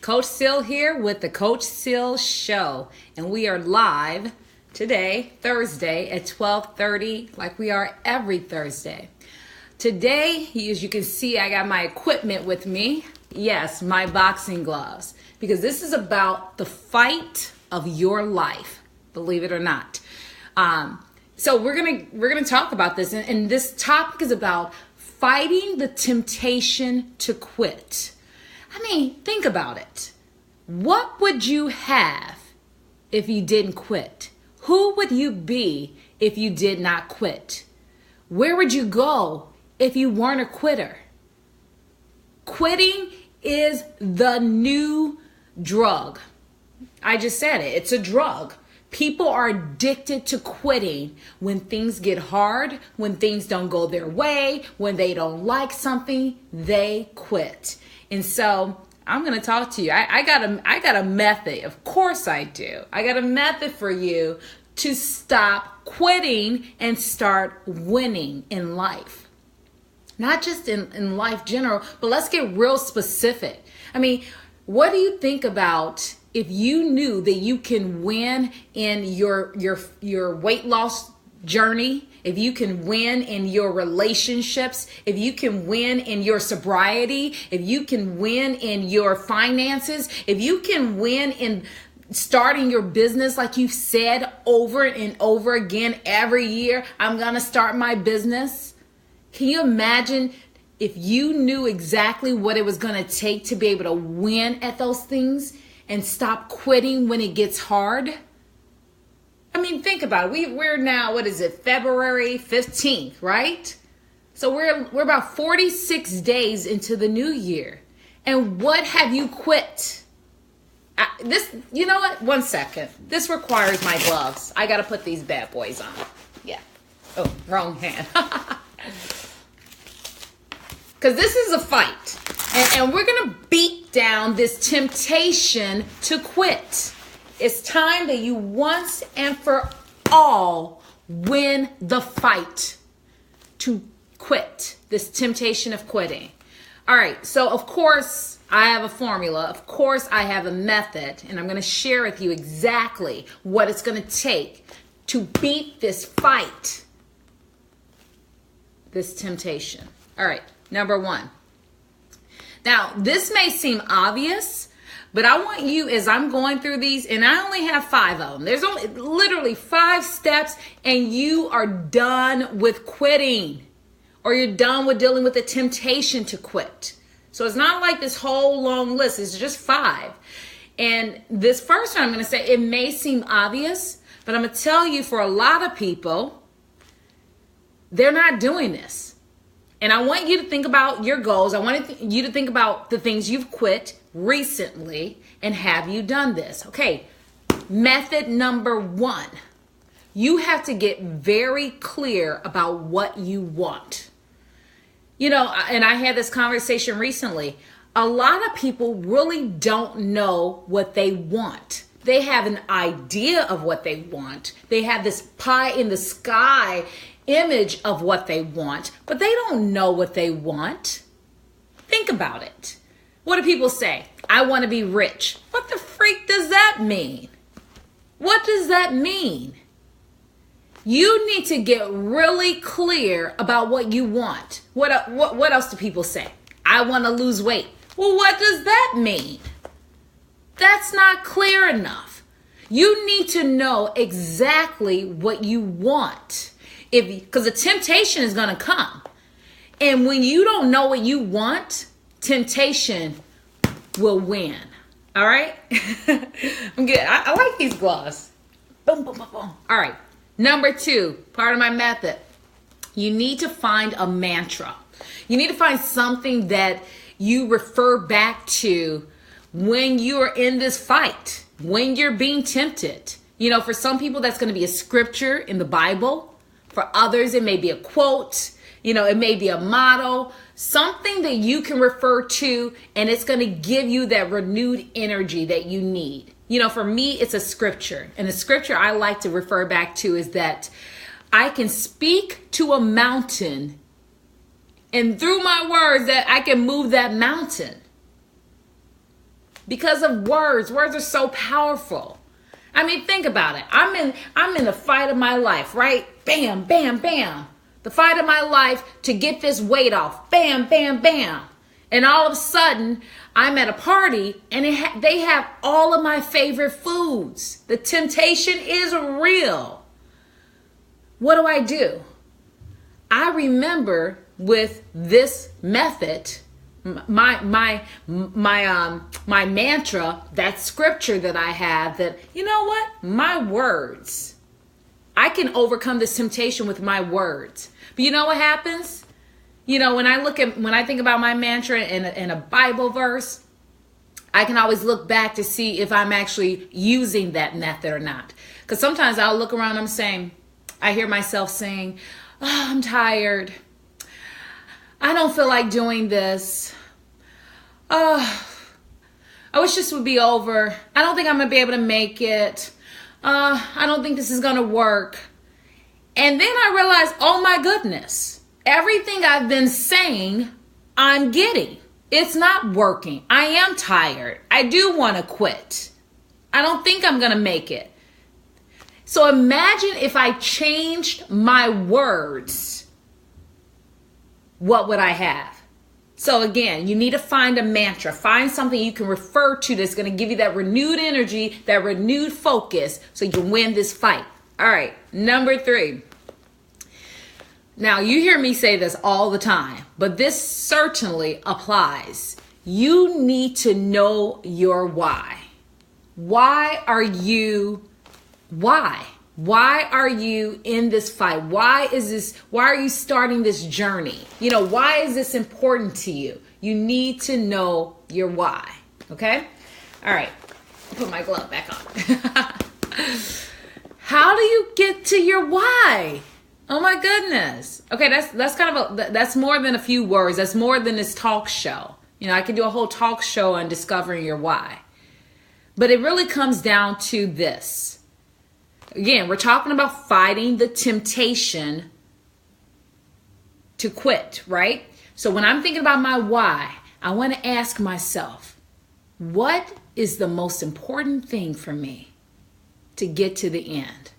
Coach Seal here with the Coach Seal Show, and we are live today, Thursday at 12:30, like we are every Thursday. Today, as you can see, I got my equipment with me. Yes, my boxing gloves, because this is about the fight of your life, believe it or not. So we're gonna talk about this, and this topic is about fighting the temptation to quit. I mean, think about it. What would you have if you didn't quit? Who would you be if you did not quit? Where would you go if you weren't a quitter? Quitting is the new drug. I just said it. It's a drug. People are addicted to quitting when things get hard, when things don't go their way, when they don't like something, they quit. And so I'm going to talk to you. I got a method. Of course I do. I got a method for you to stop quitting and start winning in life. Not just in life general, but let's get real specific. I mean, what do you think about if you knew that you can win in your weight loss journey, if you can win in your relationships, if you can win in your sobriety, if you can win in your finances, if you can win in starting your business like you said over and over again every year, I'm going to start my business. Can you imagine if you knew exactly what it was going to take to be able to win at those things and stop quitting when it gets hard? I mean, think about it. We're now, February 15th, right? So we're about 46 days into the new year. And what have you quit? You know what? 1 second. This requires my gloves. I got to put these bad boys on. Yeah. Oh, wrong hand. Because this is a fight. And we're going to beat down this temptation to quit. It's time that you once and for all win the fight to quit, this temptation of quitting. All right, so of course I have a formula. Of course I have a method, and I'm going to share with you exactly what it's going to take to beat this fight, this temptation. All right, number one. Now, this may seem obvious, but I want you, as I'm going through these, and I only have 5 of them. There's only literally 5 steps, and you are done with quitting, or you're done with dealing with the temptation to quit. So it's not like this whole long list. It's just 5. And this first one, I'm going to say, it may seem obvious, but I'm going to tell you, for a lot of people, they're not doing this. And I want you to think about your goals. I want you to think about the things you've quit recently, and have you done this? Okay, method number 1. You have to get very clear about what you want. You know, and I had this conversation recently. A lot of people really don't know what they want. They have an idea of what they want. They have this pie in the sky image of what they want, but they don't know what they want. Think about it. What do people say? I want to be rich. What the freak does that mean? What does that mean? You need to get really clear about what you want. What else do people say? I want to lose weight. Well, what does that mean? That's not clear enough. You need to know exactly what you want. Because the temptation is going to come. And when you don't know what you want, temptation will win. All right? I'm good. I like these gloves. Boom, boom, boom, boom. All right. Number 2, part of my method. You need to find a mantra. You need to find something that you refer back to when you're in this fight, when you're being tempted. You know, for some people, that's going to be a scripture in the Bible. For others, it may be a quote, you know, it may be a motto, something that you can refer to, and it's going to give you that renewed energy that you need. You know, for me, it's a scripture. And the scripture I like to refer back to is that I can speak to a mountain, and through my words that I can move that mountain. because of words. Words are so powerful. I mean, think about it. I'm in the fight of my life, right? Bam, bam, bam. The fight of my life to get this weight off. Bam, bam, bam. And all of a sudden, I'm at a party and they have all of my favorite foods. The temptation is real. What do? I remember with this method, my mantra, that scripture that I have, that, you know what? My words. I can overcome this temptation with my words. But you know what happens? You know, when I think about my mantra in a Bible verse, I can always look back to see if I'm actually using that method or not. Because sometimes I'll look around and I hear myself saying, oh, I'm tired. I don't feel like doing this. Oh, I wish this would be over. I don't think I'm going to be able to make it. I don't think this is going to work. And then I realized, oh my goodness, everything I've been saying, I'm getting. It's not working. I am tired. I do want to quit. I don't think I'm going to make it. So imagine if I changed my words, what would I have? So again, you need to find a mantra. Find something you can refer to that's going to give you that renewed energy, that renewed focus, so you can win this fight. All right, number 3. Now, you hear me say this all the time, but this certainly applies. You need to know your why. Why are you in this fight? Why are you starting this journey? You know, why is this important to you? You need to know your why. Okay? All right. I'll put my glove back on. How do you get to your why? Oh my goodness. Okay, that's more than a few words. That's more than this talk show. You know, I could do a whole talk show on discovering your why. But it really comes down to this. Again, we're talking about fighting the temptation to quit, right? So when I'm thinking about my why, I want to ask myself, what is the most important thing for me to get to the end?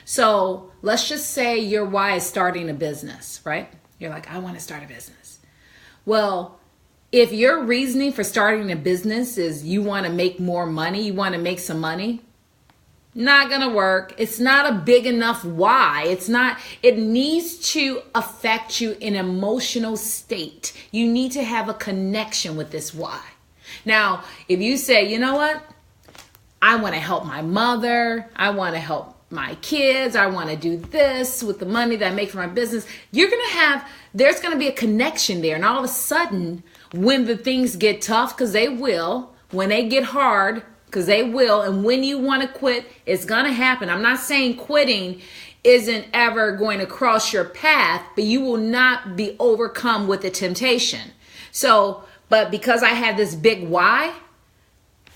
So let's just say your why is starting a business, right? You're like, I want to start a business. Well, if your reasoning for starting a business is you want to make more money, you want to make some money, not going to work. It's not a big enough why. It needs to affect you in an emotional state. You need to have a connection with this why. Now, if you say, you know what? I want to help my mother. I want to help my kids. I want to do this with the money that I make from my business. There's going to be a connection there. And all of a sudden, when the things get tough, because they will, when they get hard, because they will, and when you want to quit, it's going to happen. I'm not saying quitting isn't ever going to cross your path, but you will not be overcome with the temptation. So, but because I have this big why,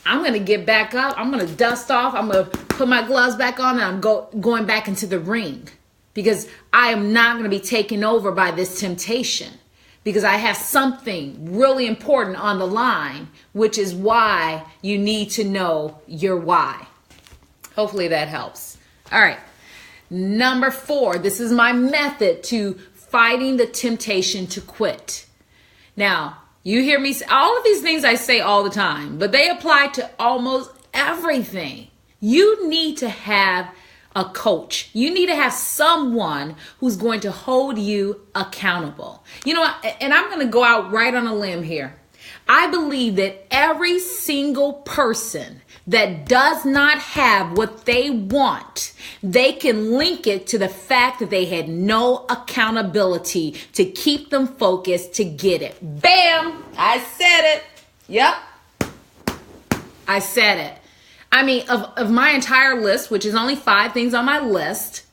I'm going to get back up. I'm going to dust off. I'm going to put my gloves back on, and I'm going back into the ring, because I am not going to be taken over by this temptation, because I have something really important on the line, which is why you need to know your why. Hopefully that helps. All right. Number 4, this is my method to fighting the temptation to quit. Now, you hear me say all of these things I say all the time, but they apply to almost everything. You need to have a coach. You need to have someone who's going to hold you accountable. You know, and I'm going to go out right on a limb here. I believe that every single person that does not have what they want, they can link it to the fact that they had no accountability to keep them focused to get it. Bam! I said it. Yep. I said it. I mean, of my entire list, which is only 5 things on my list,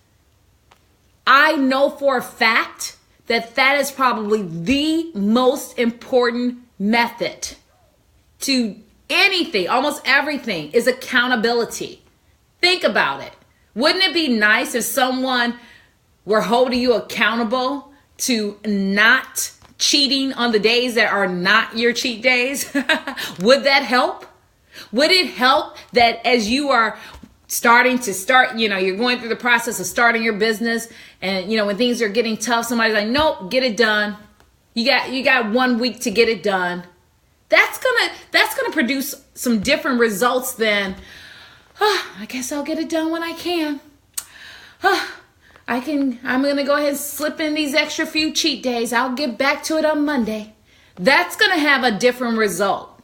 I know for a fact that that is probably the most important method to anything, almost everything, is accountability. Think about it. Wouldn't it be nice if someone were holding you accountable to not cheating on the days that are not your cheat days? Would that help? Would it help that as you are you're going through the process of starting your business, and when things are getting tough, somebody's like, nope, get it done. You got 1 week to get it done. That's gonna produce some different results than, I guess I'll get it done when I can. I'm gonna go ahead and slip in these extra few cheat days. I'll get back to it on Monday. That's gonna have a different result.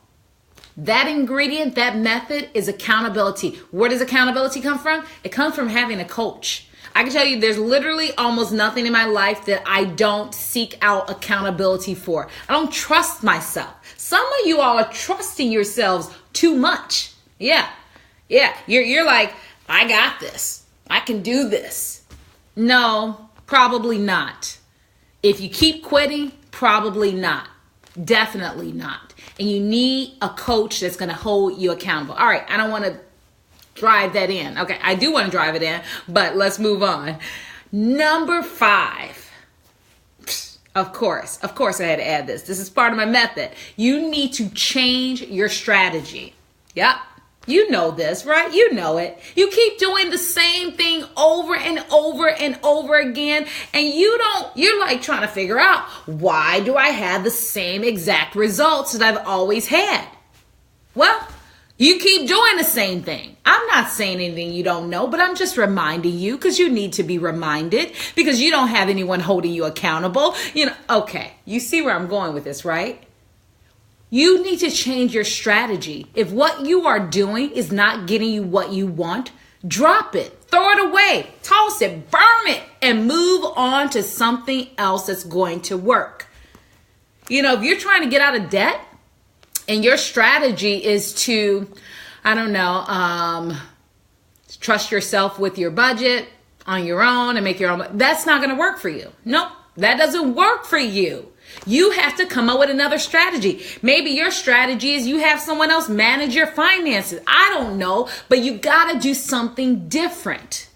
That ingredient, that method is accountability. Where does accountability come from? It comes from having a coach. I can tell you there's literally almost nothing in my life that I don't seek out accountability for. I don't trust myself. Some of you all are trusting yourselves too much. Yeah. You're like, I got this. I can do this. No, probably not. If you keep quitting, probably not. Definitely not. And you need a coach that's going to hold you accountable. All right, I don't want to drive that in. Okay, I do want to drive it in, but let's move on. Number 5. Of course, I had to add this. This is part of my method. You need to change your strategy. Yep. You know this, right? You know it. You keep doing the same thing over and over and over again. And you're like trying to figure out, why do I have the same exact results that I've always had? Well, you keep doing the same thing. I'm not saying anything you don't know, but I'm just reminding you because you need to be reminded because you don't have anyone holding you accountable. Okay, you see where I'm going with this, right? You need to change your strategy. If what you are doing is not getting you what you want, drop it, throw it away, toss it, burn it, and move on to something else that's going to work. If you're trying to get out of debt and your strategy is to, trust yourself with your budget on your own and make your own, that's not going to work for you. Nope, that doesn't work for you. You have to come up with another strategy. Maybe your strategy is you have someone else manage your finances. I don't know, but you got to do something different.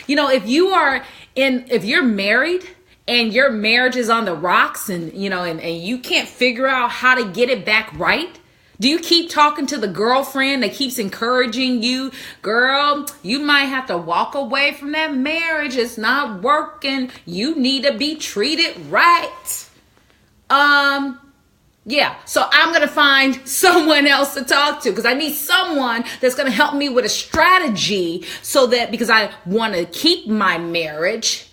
If you're married and your marriage is on the rocks and you can't figure out how to get it back right, do you keep talking to the girlfriend that keeps encouraging you, girl, you might have to walk away from that marriage. It's not working. You need to be treated right. So I'm going to find someone else to talk to because I need someone that's going to help me with a strategy so that because I want to keep my marriage,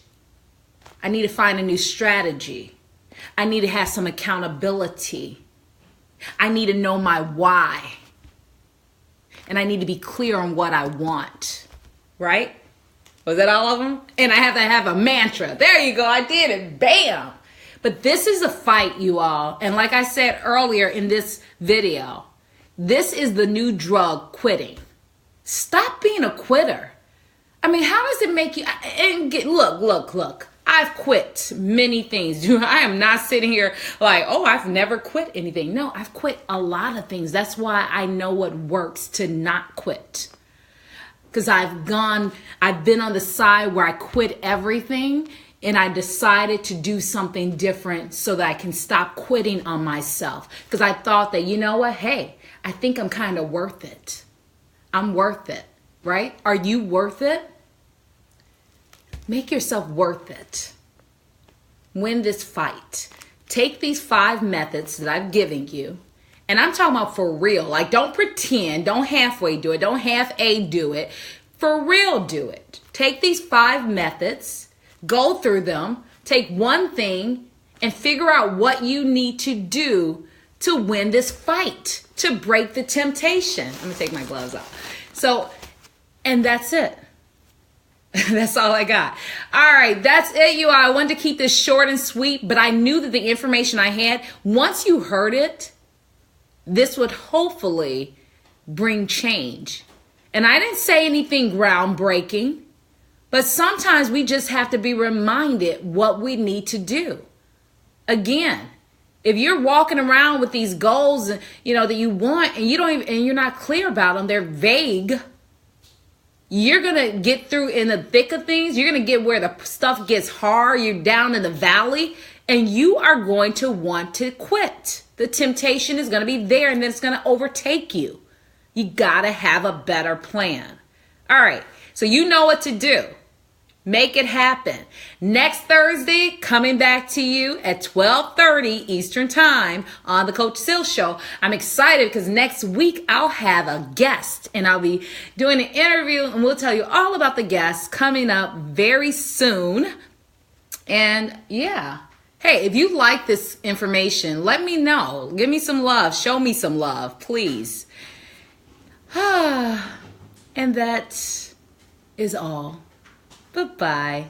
I need to find a new strategy. I need to have some accountability. I need to know my why. And I need to be clear on what I want. Right? Was that all of them? And I have to have a mantra. There you go. I did it. Bam. But this is a fight, you all. And like I said earlier in this video, this is the new drug, quitting. Stop being a quitter. How does it make you? Look. I've quit many things. I am not sitting here like, I've never quit anything. No, I've quit a lot of things. That's why I know what works to not quit. Because I've been on the side where I quit everything. And I decided to do something different so that I can stop quitting on myself. Because I thought that, hey, I think I'm kind of worth it. I'm worth it, right? Are you worth it? Make yourself worth it. Win this fight. Take these 5 methods that I've given you. And I'm talking about for real. Like, don't pretend. Don't halfway do it. Don't half-a do it. For real, do it. Take these 5 methods. Go through them, take one thing, and figure out what you need to do to win this fight, to break the temptation. I'm going to take my gloves off. And that's it. That's all I got. All right, that's it, you all. I wanted to keep this short and sweet, but I knew that the information I had, once you heard it, this would hopefully bring change. And I didn't say anything groundbreaking. But sometimes we just have to be reminded what we need to do. Again, if you're walking around with these goals, that you want, and you're not clear about them, they're vague. You're going to get through in the thick of things. You're going to get where the stuff gets hard. You're down in the valley and you are going to want to quit. The temptation is going to be there and then it's going to overtake you. You got to have a better plan. All right. So you know what to do. Make it happen. Next Thursday, coming back to you at 12:30 Eastern Time on the Coach Sil Show. I'm excited because next week I'll have a guest and I'll be doing an interview and we'll tell you all about the guest coming up very soon. And yeah. Hey, if you like this information, let me know. Give me some love. Show me some love, please. And that is all. Bye-bye.